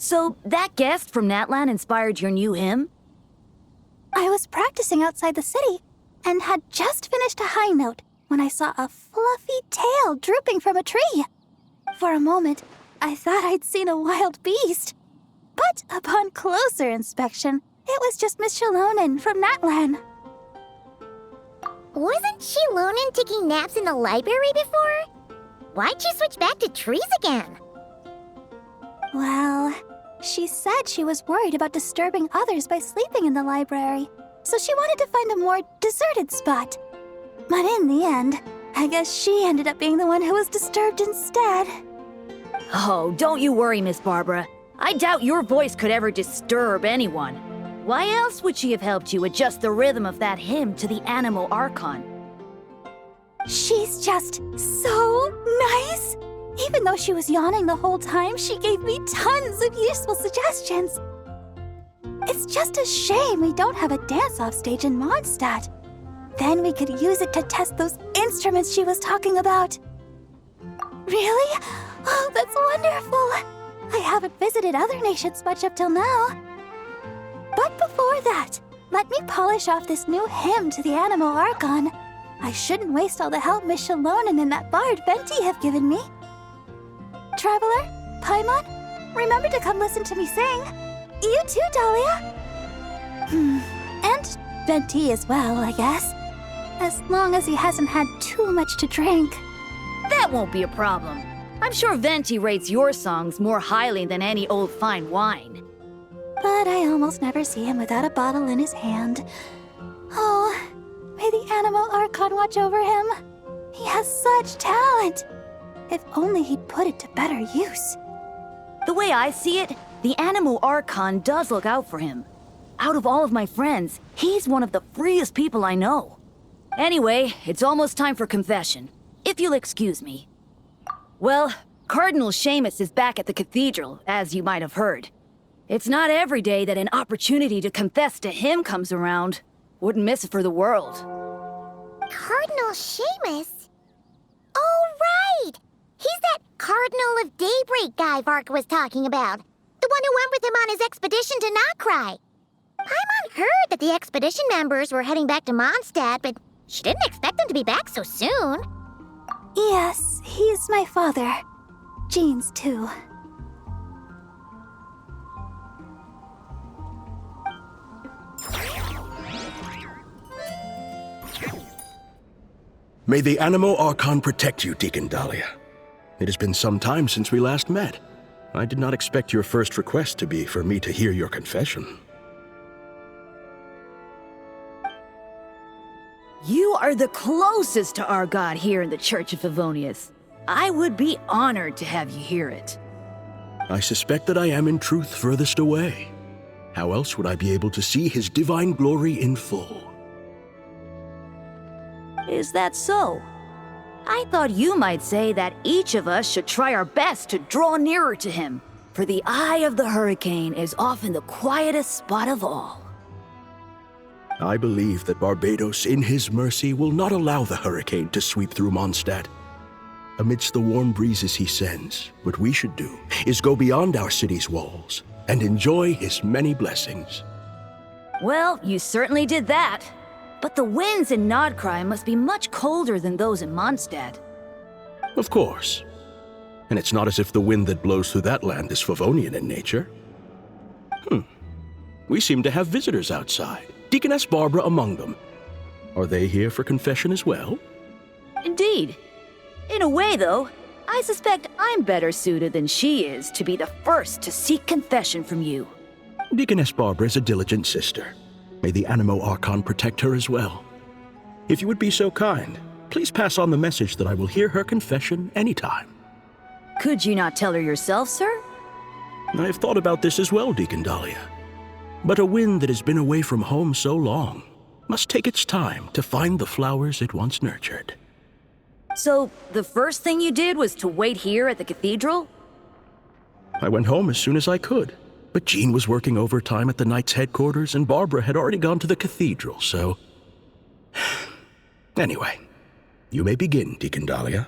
So, that guest from Natlan inspired your new hymn? I was practicing outside the city and had just finished a high note when I saw a fluffy tail drooping from a tree. For a moment, I thought I'd seen a wild beast. But upon closer inspection, it was just Miss Shalonen from Natlan. Wasn't Shalonen taking naps in the library before? Why'd you switch back to trees again? Well, she said she was worried about disturbing others by sleeping in the library, so she wanted to find a more deserted spot. But in the end, I guess she ended up being the one who was disturbed instead. Oh, don't you worry, Miss Barbara. I doubt your voice could ever disturb anyone. Why else would she have helped you adjust the rhythm of that hymn to the Anemo Archon? She's just so nice! Even though she was yawning the whole time, she gave me tons of useful suggestions. It's just a shame we don't have a dance-off stage in Mondstadt. Then we could use it to test those instruments she was talking about. Really? Oh, that's wonderful! I haven't visited other nations much up till now. But before that, let me polish off this new hymn to the Anemo Archon. I shouldn't waste all the help Miss Shalonen and that bard Venti have given me. Traveler, Paimon, remember to come listen to me sing. You too, Dahlia. And Venti as well, I guess. As long as he hasn't had too much to drink. That won't be a problem. I'm sure Venti rates your songs more highly than any old fine wine. But I almost never see him without a bottle in his hand. Oh, may the Anemo Archon watch over him. He has such talent. If only he'd put it to better use. The way I see it, the Anemo Archon does look out for him. Out of all of my friends, he's one of the freest people I know. Anyway, it's almost time for confession, if you'll excuse me. Well, Cardinal Seamus is back at the cathedral, as you might have heard. It's not every day that an opportunity to confess to him comes around. Wouldn't miss it for the world. Cardinal Seamus? Oh, right! He's that Cardinal of Daybreak guy Varka was talking about. The one who went with him on his expedition to Notcry. Paimon heard that the expedition members were heading back to Mondstadt, but she didn't expect them to be back so soon. Yes, he's my father. Jean's too. May the Anemo Archon protect you, Deacon Dahlia. It has been some time since we last met. I did not expect your first request to be for me to hear your confession. You are the closest to our god here in the Church of Favonius. I would be honored to have you hear it. I suspect that I am in truth furthest away. How else would I be able to see his divine glory in full? Is that so? I thought you might say that each of us should try our best to draw nearer to him, for the eye of the hurricane is often the quietest spot of all. I believe that Barbados, in his mercy, will not allow the hurricane to sweep through Mondstadt. Amidst the warm breezes he sends, what we should do is go beyond our city's walls and enjoy his many blessings. Well, you certainly did that. But the winds in Nodcry must be much colder than those in Mondstadt. Of course. And it's not as if the wind that blows through that land is Favonian in nature. We seem to have visitors outside, Deaconess Barbara among them. Are they here for confession as well? Indeed. In a way, though, I suspect I'm better suited than she is to be the first to seek confession from you. Deaconess Barbara is a diligent sister. May the Anemo Archon protect her as well. If you would be so kind, please pass on the message that I will hear her confession anytime. Could you not tell her yourself, sir? I have thought about this as well, Deacon Dahlia. But a wind that has been away from home so long must take its time to find the flowers it once nurtured. So, the first thing you did was to wait here at the cathedral? I went home as soon as I could. But Jean was working overtime at the Knight's headquarters, and Barbara had already gone to the cathedral, so... Anyway, you may begin, Deacon Dahlia.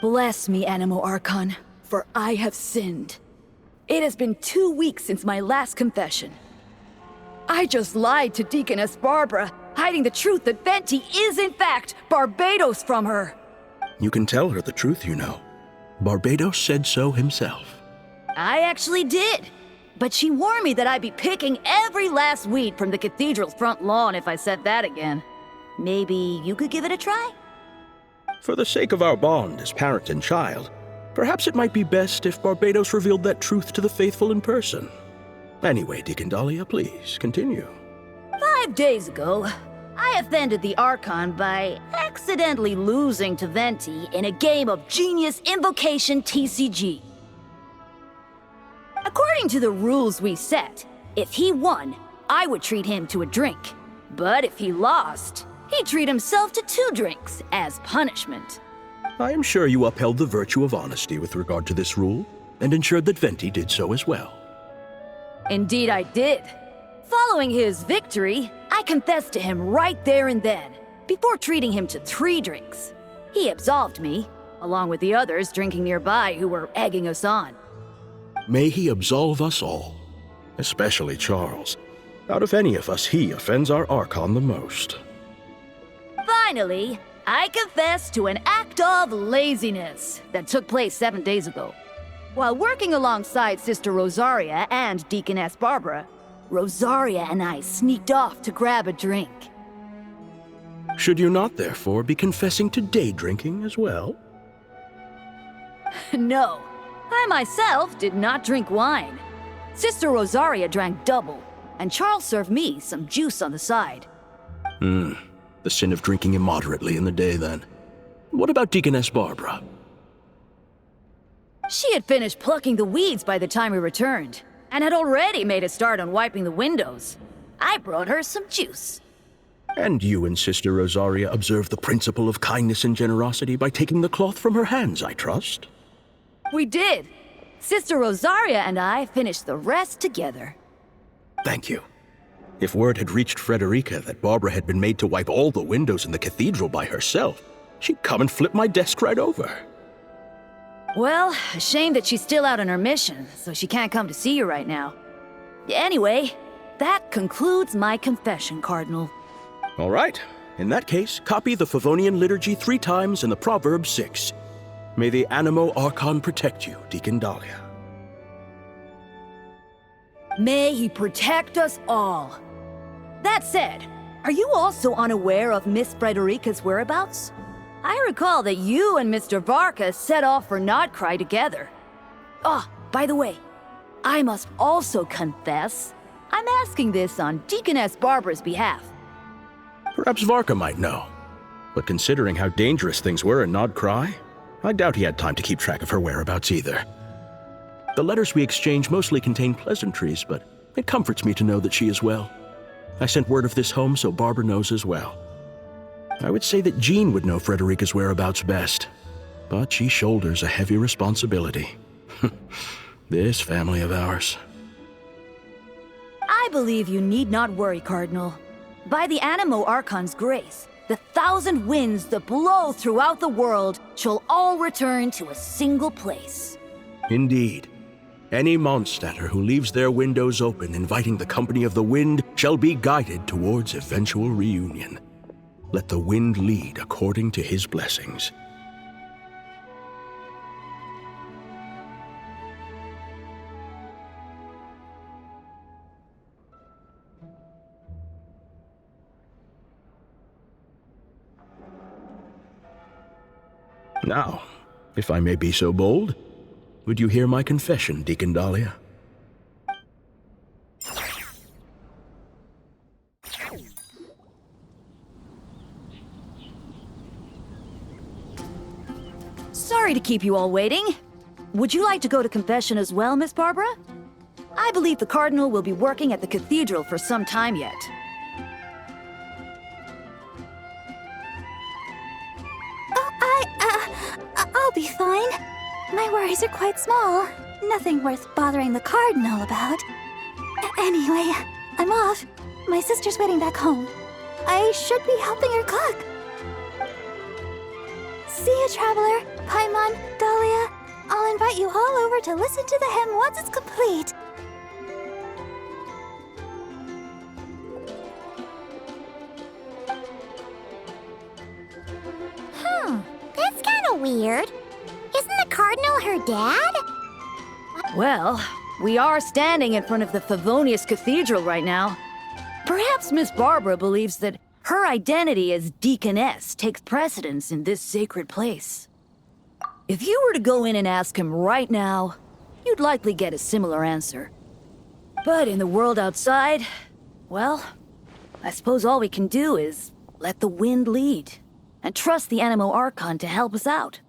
Bless me, Anemo Archon, for I have sinned. It has been 2 weeks since my last confession. I just lied to Deaconess Barbara, hiding the truth that Venti is in fact Barbados from her. You can tell her the truth, you know. Barbados said so himself. I actually did. But she warned me that I'd be picking every last weed from the cathedral's front lawn if I said that again. Maybe you could give it a try? For the sake of our bond as parent and child, perhaps it might be best if Barbados revealed that truth to the faithful in person. Anyway, Deacon Dahlia, please, continue. 5 days ago, I offended the Archon by accidentally losing to Venti in a game of Genius Invocation TCG. According to the rules we set, if he won, I would treat him to a drink. But if he lost, he'd treat himself to 2 drinks as punishment. I am sure you upheld the virtue of honesty with regard to this rule, and ensured that Venti did so as well. Indeed I did. Following his victory, I confessed to him right there and then, before treating him to 3 drinks. He absolved me, along with the others drinking nearby who were egging us on. May he absolve us all, especially Charles. Out of any of us, he offends our Archon the most. Finally, I confess to an act of laziness that took place 7 days ago. While working alongside Sister Rosaria and Deaconess Barbara, Rosaria and I sneaked off to grab a drink. Should you not, therefore, be confessing to day drinking as well? No, I myself did not drink wine. Sister Rosaria drank double, and Charles served me some juice on the side. The sin of drinking immoderately in the day, then. What about Deaconess Barbara? She had finished plucking the weeds by the time we returned, and had already made a start on wiping the windows. I brought her some juice. And you and Sister Rosaria observed the principle of kindness and generosity by taking the cloth from her hands, I trust? We did. Sister Rosaria and I finished the rest together. Thank you. If word had reached Frederica that Barbara had been made to wipe all the windows in the cathedral by herself, she'd come and flip my desk right over. Well, a shame that she's still out on her mission, so she can't come to see you right now. Anyway, that concludes my confession, Cardinal. All right. In that case, copy the Favonian liturgy 3 times and the proverb 6. May the Animo Archon protect you, Deacon Dahlia. May he protect us all. That said, are you also unaware of Miss Frederica's whereabouts? I recall that you and Mr. Varka set off for Nodcry together. Ah, by the way, I must also confess, I'm asking this on Deaconess Barbara's behalf. Perhaps Varka might know. But considering how dangerous things were in Nodcry, I doubt he had time to keep track of her whereabouts either. The letters we exchanged mostly contain pleasantries, but it comforts me to know that she is well. I sent word of this home so Barbara knows as well. I would say that Jean would know Frederica's whereabouts best, but she shoulders a heavy responsibility. This family of ours. I believe you need not worry, Cardinal. By the Animo Archon's grace, the 1,000 winds that blow throughout the world shall all return to a single place. Indeed. Any Mondstadter who leaves their windows open inviting the company of the wind shall be guided towards eventual reunion. Let the wind lead according to his blessings. Now, if I may be so bold, would you hear my confession, Deacon Dahlia? Sorry to keep you all waiting. Would you like to go to confession as well, Miss Barbara? I believe the Cardinal will be working at the cathedral for some time yet. I'll be fine. My worries are quite small. Nothing worth bothering the Cardinal about. Anyway, I'm off. My sister's waiting back home. I should be helping her cook. See you, Traveler. Paimon, Dahlia. I'll invite invite you all over to listen to the hymn once it's complete. That's kind of weird. Isn't the Cardinal her dad? Well, we are standing in front of the Favonius Cathedral right now. Perhaps Miss Barbara believes that her identity as deaconess takes precedence in this sacred place. If you were to go in and ask him right now, you'd likely get a similar answer. But in the world outside, well, I suppose all we can do is let the wind lead and trust the Animo Archon to help us out.